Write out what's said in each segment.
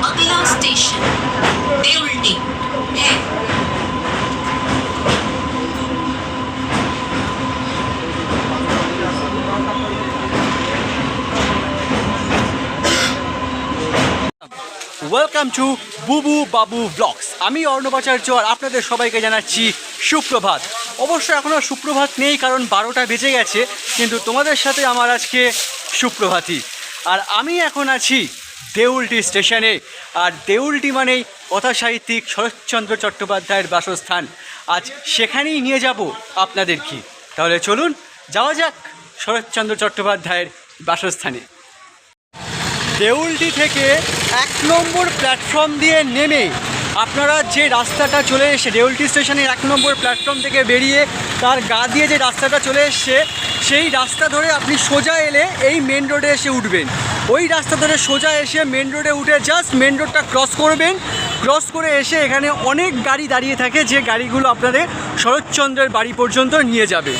अगला स्टेशन देवल्टी है। Welcome to বুবু বাবু ব্লগস। আমি অর্ণব আচার্য আর আপনাদের সবাইকে জানাচ্ছি সুপ্রভাত। অবশ্য এখনও সুপ্রভাত নেই, কারণ 12টা বেজে গেছে, কিন্তু তোমাদের সাথে আমার আজকে সুপ্রভাতই। আর আমি এখন আছি দেউলটি স্টেশনে। আর দেউলটি মানেই কথা সাহিত্যিক শরৎচন্দ্র চট্টোপাধ্যায়ের বাসস্থান। আজ সেখানেই নিয়ে যাব আপনাদেরকে। তাহলে চলুন যাওয়া যাক শরৎচন্দ্র চট্টোপাধ্যায়ের বাসস্থানে। দেউলটি থেকে 1 নম্বর প্ল্যাটফর্ম দিয়ে নেমে আপনারা যে রাস্তাটা চলে এসে দেউলটি স্টেশনের 1 নম্বর প্ল্যাটফর্ম থেকে বেরিয়ে তার গা দিয়ে যে রাস্তাটা চলে এসছে, সেই রাস্তা ধরে আপনি সোজা এলে এই মেন রোডে এসে উঠবেন। ওই রাস্তা ধরে সোজা এসে মেন রোডে উঠে জাস্ট মেন রোডটা ক্রস করবেন। ক্রস করে এসে এখানে অনেক গাড়ি দাঁড়িয়ে থাকে, যে গাড়িগুলো আপনাদের শরৎচন্দ্রের বাড়ি পর্যন্ত নিয়ে যাবে।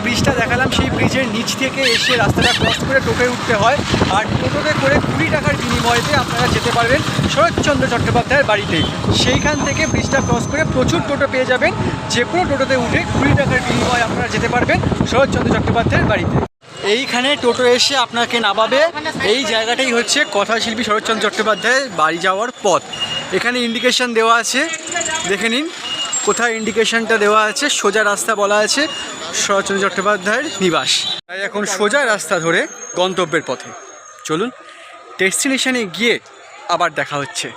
ব্রিজটা দেখালাম, সেই ব্রিজের নিচ থেকে এসে রাস্তাটা ক্রস করে টোটোয় উঠতে হয়। আর টোটোতে করে 20 টাকার বিনিময়েতে আপনারা যেতে পারবেন শরৎচন্দ্র চট্টোপাধ্যায়ের বাড়িতে। সেইখান থেকে ব্রিজটা ক্রস করে প্রচুর টোটো পেয়ে যাবেন। যে কোনো টোটোতে উঠে 20 টাকার বিনিময়ে আপনারা যেতে পারবেন শরৎচন্দ্র চট্টোপাধ্যায়ের বাড়িতে। এইখানে টোটো এসে আপনাকে নামাবে। এই জায়গাটাই হচ্ছে কথাশিল্পী শরৎচন্দ্র চট্টোপাধ্যায়ের বাড়ি যাওয়ার পথ। এখানে ইন্ডিকেশন দেওয়া আছে, দেখে নিন কোথায় ইন্ডিকেশনটা দেওয়া আছে। সোজা রাস্তা বলা আছে শরৎচন্দ্র চট্টোপাধ্যায়ের নিবাস। তাই এখন সোজা রাস্তা ধরে গন্তব্যের পথে। চলুন ডেস্টিনেশনে গিয়ে আবার দেখা হচ্ছে।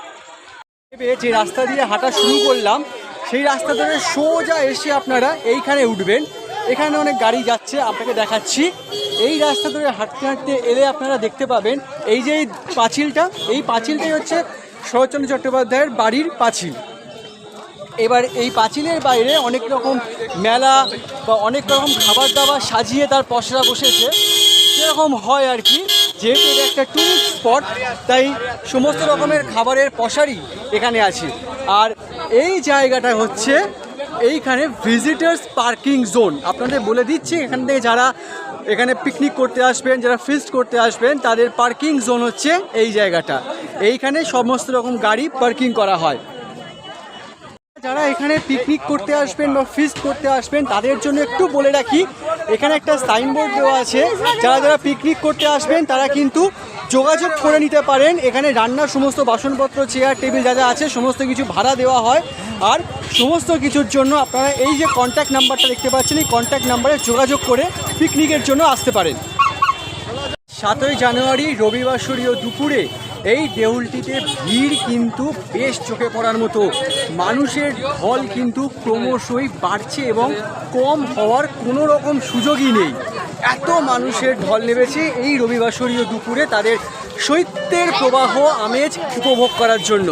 যে রাস্তা দিয়ে হাঁটা শুরু করলাম, সেই রাস্তা ধরে সোজা এসে আপনারা এইখানে উঠবেন। এখানে অনেক গাড়ি যাচ্ছে, আপনাকে দেখাচ্ছি। এই রাস্তা ধরে হাঁটতে হাঁটতে এলে আপনারা দেখতে পাবেন এই যে পাঁচিলটা, এই পাঁচিলটাই হচ্ছে শরৎচন্দ্র চট্টোপাধ্যায়ের বাড়ির পাঁচিল। এবার এই পাঁচিলের বাইরে অনেক রকম মেলা বা অনেক রকম খাবার দাবার সাজিয়ে তার পসরা বসেছে, যেরকম হয় আর কি। যেহেতু এটা একটা টুরিস্ট স্পট, তাই সমস্ত রকমের খাবারের পসারই এখানে আছে। আর এই জায়গাটা হচ্ছে এইখানে ভিজিটার্স পার্কিং জোন। আপনাদের বলে দিচ্ছি, এখান থেকে যারা এখানে পিকনিক করতে আসবেন, যারা ফিস্ট করতে আসবেন, তাদের পার্কিং জোন হচ্ছে এই জায়গাটা। এইখানে সমস্ত রকম গাড়ি পার্কিং করা হয়। যারা এখানে পিকনিক করতে আসবেন বা ফিস্ট করতে আসবেন, তাদের জন্য একটু বলে রাখি, এখানে একটা সাইনবোর্ড দেওয়া আছে। যারা যারা পিকনিক করতে আসবেন তারা কিন্তু যোগাযোগ করে নিতে পারেন। এখানে রান্নার সমস্ত বাসনপত্র, চেয়ার টেবিল যা যা আছে সমস্ত কিছু ভাড়া দেওয়া হয়। আর সমস্ত কিছুর জন্য আপনারা এই যে কন্ট্যাক্ট নাম্বারটা দেখতে পাচ্ছেন, এই কন্ট্যাক্ট নাম্বারে যোগাযোগ করে পিকনিকের জন্য আসতে পারেন। 7ই জানুয়ারি রবিবাসরীয় দুপুরে এই দেউলটিতে ভিড় কিন্তু বেশ চোখে পড়ার মতো। মানুষের ঢল কিন্তু ক্রমশই বাড়ছে এবং কম হওয়ার কোনো রকম সুযোগই নেই। এত মানুষের ঢল নেমেছে এই রবিবাসরীয় দুপুরে তাদের শৈত্যের প্রবাহ আমেজ উপভোগ করার জন্য।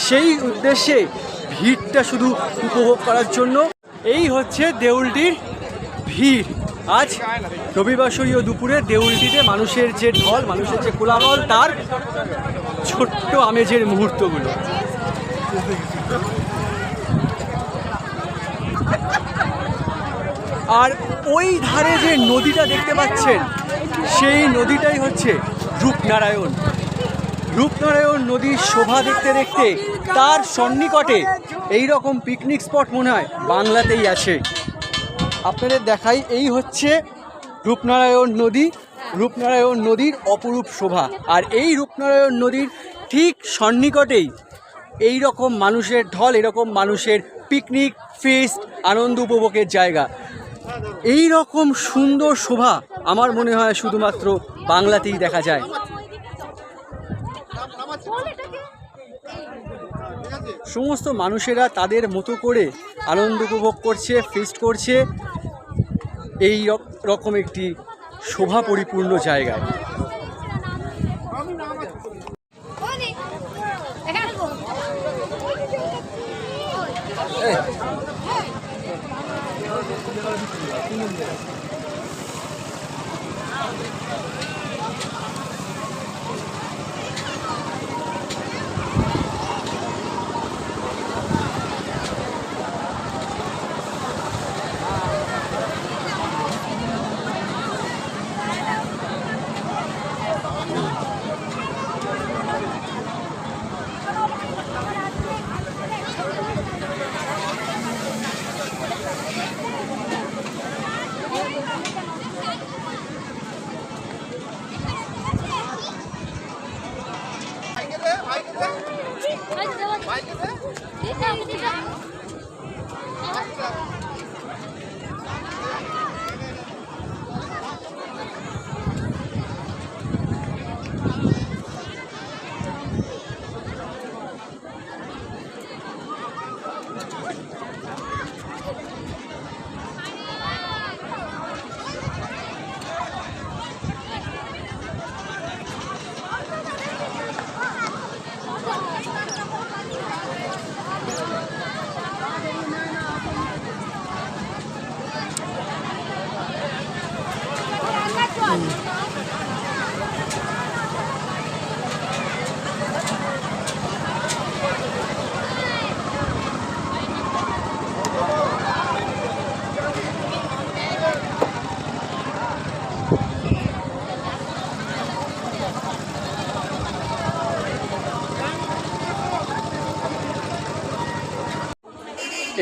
সেই উদ্দেশ্যে ভিড়টা শুধু উপভোগ করার জন্য। এই হচ্ছে দেউলটির ভিড়। আজ রবিবাসরীয় দুপুরে দেউলটিতে মানুষের যে ঢল, মানুষের যে কোলাহল, তার ছোট্ট আমেজের মুহূর্তগুলো। আর ওই ধারে যে নদীটা দেখতে পাচ্ছেন, সেই নদীটাই হচ্ছে রূপনারায়ণ। রূপনারায়ণ নদীর শোভা দেখতে দেখতে তার সন্নিকটে এই রকম পিকনিক স্পট মনে হয় বাংলাতেই আছে। আপনাদের দেখাই, এই হচ্ছে রূপনারায়ণ নদী। রূপনারায়ণ নদীর অপরূপ শোভা। আর এই রূপনারায়ণ নদীর ঠিক সন্নিকটেই এই রকম মানুষের ঢল, এরকম মানুষের পিকনিক, ফিস্ট, আনন্দ উপভোগের জায়গা। এই রকম সুন্দর শোভা আমার মনে হয় শুধুমাত্র বাংলাতেই দেখা যায়। সমস্ত মানুষেরা তাদের মতো করে আনন্দ উপভোগ করছে, ফিস্ট করছে এই রকম একটি শোভা পরিপূর্ণ জায়গায়।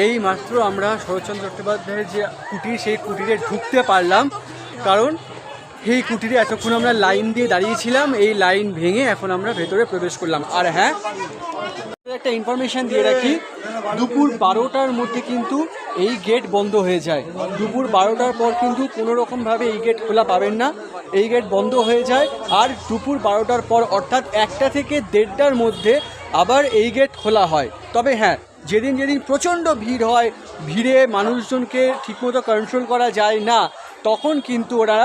এই মাত্র আমরা শরৎচন্দ্র চট্টোপাধ্যায়ের যে কুটির, সেই কুটিরে ঢুকতে পারলাম, কারণ এই কুটিরে এতক্ষণ আমরা লাইন দিয়ে দাঁড়িয়েছিলাম। এই লাইন ভেঙে এখন আমরা ভেতরে প্রবেশ করলাম। আর হ্যাঁ, একটা ইনফরমেশন দিয়ে রাখি, দুপুর 12টার মধ্যে কিন্তু এই গেট বন্ধ হয়ে যায়। দুপুর 12টার পর কিন্তু কোনো রকমভাবে এই গেট খোলা পাবেন না, এই গেট বন্ধ হয়ে যায়। আর দুপুর 12টার পর অর্থাৎ 1টা থেকে 1:30টার মধ্যে আবার এই গেট খোলা হয়। তবে হ্যাঁ, যেদিন যেদিন প্রচণ্ড ভিড় হয়, ভিড়ে মানুষজনকে ঠিকমতো কন্ট্রোল করা যায় না, তখন কিন্তু ওরা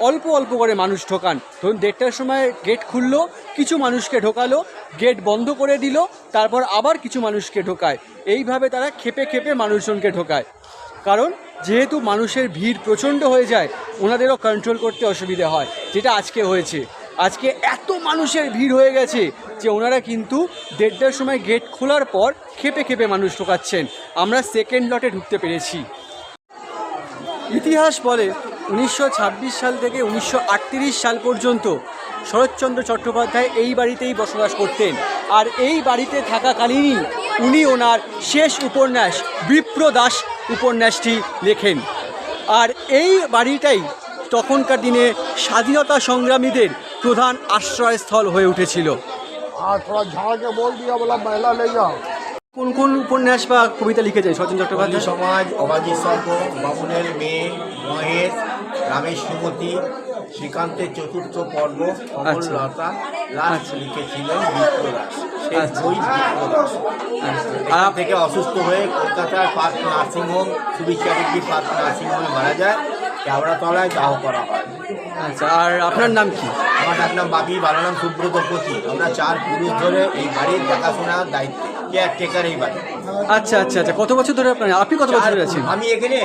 অল্প অল্প করে মানুষ ঢোকান। ধরুন 1:30টার সময় গেট খুললো, কিছু মানুষকে ঢোকালো, গেট বন্ধ করে দিল, তারপর আবার কিছু মানুষকে ঢোকায়। এইভাবে তারা খেপে খেপে মানুষজনকে ঢোকায়, কারণ যেহেতু মানুষের ভিড় প্রচণ্ড হয়ে যায়, ওনাদেরও কন্ট্রোল করতে অসুবিধা হয়, যেটা আজকে হয়েছে। আজকে এত মানুষের ভিড় হয়ে গেছে যে ওনারা কিন্তু 1:30টার সময় গেট খোলার পর খেপে খেপে মানুষ ঢোকাচ্ছেন। আমরা সেকেন্ড লটে ঢুকতে পেরেছি। ইতিহাস বলে 1926 সাল থেকে 1938 সাল পর্যন্ত শরৎচন্দ্র চট্টোপাধ্যায় এই বাড়িতেই বসবাস করতেন। আর এই বাড়িতে থাকাকালীনই উনি ওনার শেষ উপন্যাস বিপ্রদাস উপন্যাসটি লেখেন। আর এই বাড়িটাই তখনকার দিনে স্বাধীনতা সংগ্রামীদের প্রধান আশ্রয়স্থল হয়ে উঠেছিল। আর थोड़ा झाड़ के बोल दिया बोला महिला ले जाओ। কোন কোন উপন্যাস বা কবিতা লিখেছেন শরৎচন্দ্র চট্টোপাধ্যায়? সমাজ, অবাধি সর্ব, বামুনের মেয়ে, মহেশ, রামের সুমতি, শ্রীকান্তের চতুর্থ পর্ব, অমরলতা, লাস্ট লিখেছিলেন বিপ্রদাস। সেই বই বিপ্রদাস। এখান থেকে অসুস্থ হয়ে কলকাতার পার্ক নার্সিংহোম, সুবিচারী পার্ক নার্সিংহোমে মারা যায়। কেওড়াতলায় দাহ করা হয়। আচ্ছা, আর আপনার নাম কি? আমার ডাক নাম বাপি, ভালো নাম সুব্রত পতি। আমরা 4 পুরুষ ধরে এই বাড়ির দেখাশোনার দায়িত্ব, কেয়ারটেকার এই বাড়ি। আচ্ছা আচ্ছা আচ্ছা, কত বছর ধরে আপনি কত বছর ধরে আছেন? আমি এখানে,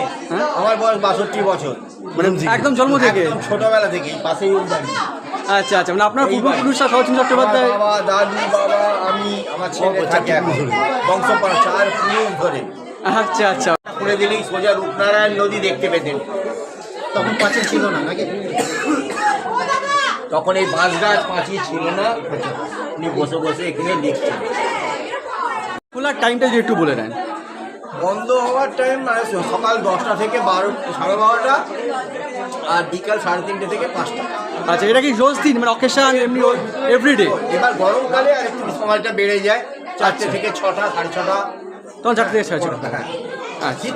আমার বয়স 62 বছর। মানে একদম জন্ম থেকে? একদম ছোটবেলা থেকেই, পাশেই বাড়ি। আচ্ছা আচ্ছা, মানে আপনার পূর্বপুরুষরা শরৎচন্দ্র চট্টোপাধ্যায়? বাবা, দাদু, বাবা, আমি, আমার ছেলে থাকে এখন। বংশ 4 পুরুষ ধরে। আচ্ছা আচ্ছা, খুলে দিলেই সোজা রূপনারায়ণ নদী দেখতে পেতেন। তখন পাঁচিল ছিল না নাকি? তখন এই বাঁশ গাছ পাঁচিল ছিল না। উনি বসে বসে এখানে লিখতেন। খোলার টাইমটা যদি একটু বলে দেন। বন্ধ হওয়ার টাইম মানে সকাল 10টা থেকে 12:30, আর বিকাল 3:30 থেকে 5টা। আচ্ছা, এটা কি রোজ দিন, মানে অকেশন এমনি এভরিডে? এবার গরমকালে আর একটু সময়টা বেড়ে যায়, 4টে থেকে 6টা, 6:30। তখন 4 থেকে 6:30। হ্যাঁ। আচ্ছা,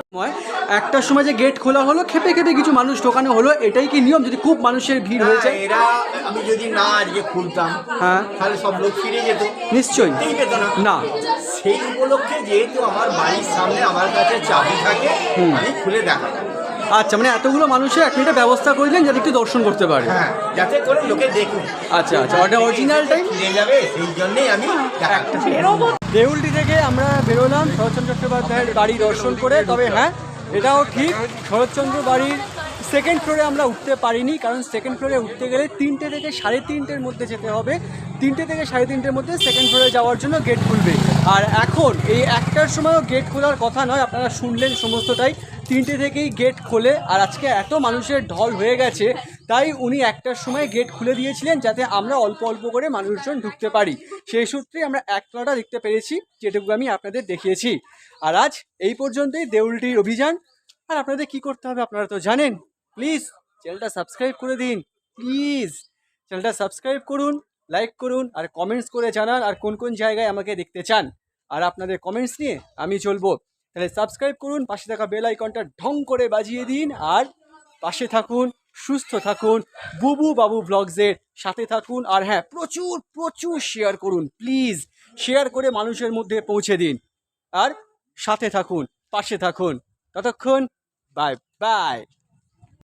একটার সময় যে গেট খোলা হলো, খেপে খেপে কিছু মানুষ ঢোকানো হলো, এটাই কি নিয়ম? যদি খুব মানুষের ভিড় হয়ে যায়, এরা, আমি যদি না আজকে খুলতাম, হ্যাঁ, তাহলে সব লোক ফিরে যেত। নিশ্চয়ই পেত না। সেই উপলক্ষে যেহেতু আমার বাড়ির সামনে আমার কাছে চাবি থাকে, আমি খুলে দেখালাম। আচ্ছা, মানে এতগুলো মানুষের একটা এটা ব্যবস্থা করে দিলেন যাতে একটু দর্শন করতে পারে। হ্যাঁ, যাতে করে লোকে দেখুন। আচ্ছা আচ্ছা, ওটা অরিজিনাল টাইম ফিরে যাবে, সেই জন্যই আমি দেখাচ্ছি। দেউলটি থেকে আমরা বেরোলাম শরৎচন্দ্র চট্টোপাধ্যায়ের বাড়ি দর্শন করে। তবে হ্যাঁ, এটাও ঠিক, শরৎচন্দ্র বাড়ির সেকেন্ড ফ্লোরে আমরা উঠতে পারিনি, কারণ সেকেন্ড ফ্লোরে উঠতে গেলে 3টে থেকে 3:30-এর মধ্যে যেতে হবে। 3টে থেকে 3:30-এর মধ্যে সেকেন্ড ফ্লোরে যাওয়ার জন্য গেট খুলবে। আর এখন এই 1টার সময়ও গেট খোলার কথা নয়, আপনারা শুনলেন সমস্তটাই। 3টে থেকেই গেট খোলে। আর আজকে এত মানুষের ঢল হয়ে গেছে, তাই উনি 1টার সময় গেট খুলে দিয়েছিলেন যাতে আমরা অল্প অল্প করে মানুষজন ঢুকতে পারি। সেই সূত্রেই আমরা 1তলাটা দেখতে পেরেছি, যেটুকু আমি আপনাদের দেখিয়েছি। আর আজ এই পর্যন্তই দেউলটির অভিযান। আর আপনাদের কি করতে হবে আপনারা তো জানেন। প্লিজ চ্যানেলটা সাবস্ক্রাইব করে দিন, প্লিজ চ্যানেলটা সাবস্ক্রাইব করুন, লাইক করুন আর কমেন্টস করে জানান আর কোন কোন জায়গায় আমাকে দেখতে চান। আর আপনাদের কমেন্টস নিয়ে আমি চলবো। তাহলে সাবস্ক্রাইব করুন, পাশে থাকা বেল আইকনটা ঢং করে বাজিয়ে দিন, আর পাশে থাকুন, সুস্থ থাকুন, বুবু বাবু ব্লগসের সাথে থাকুন। আর হ্যাঁ, প্রচুর প্রচুর শেয়ার করুন প্লিজ, শেয়ার করে মানুষের মধ্যে পৌঁছে দিন। আর সাথে থাকুন, পাশে থাকুন। ততক্ষণ বাই বাই।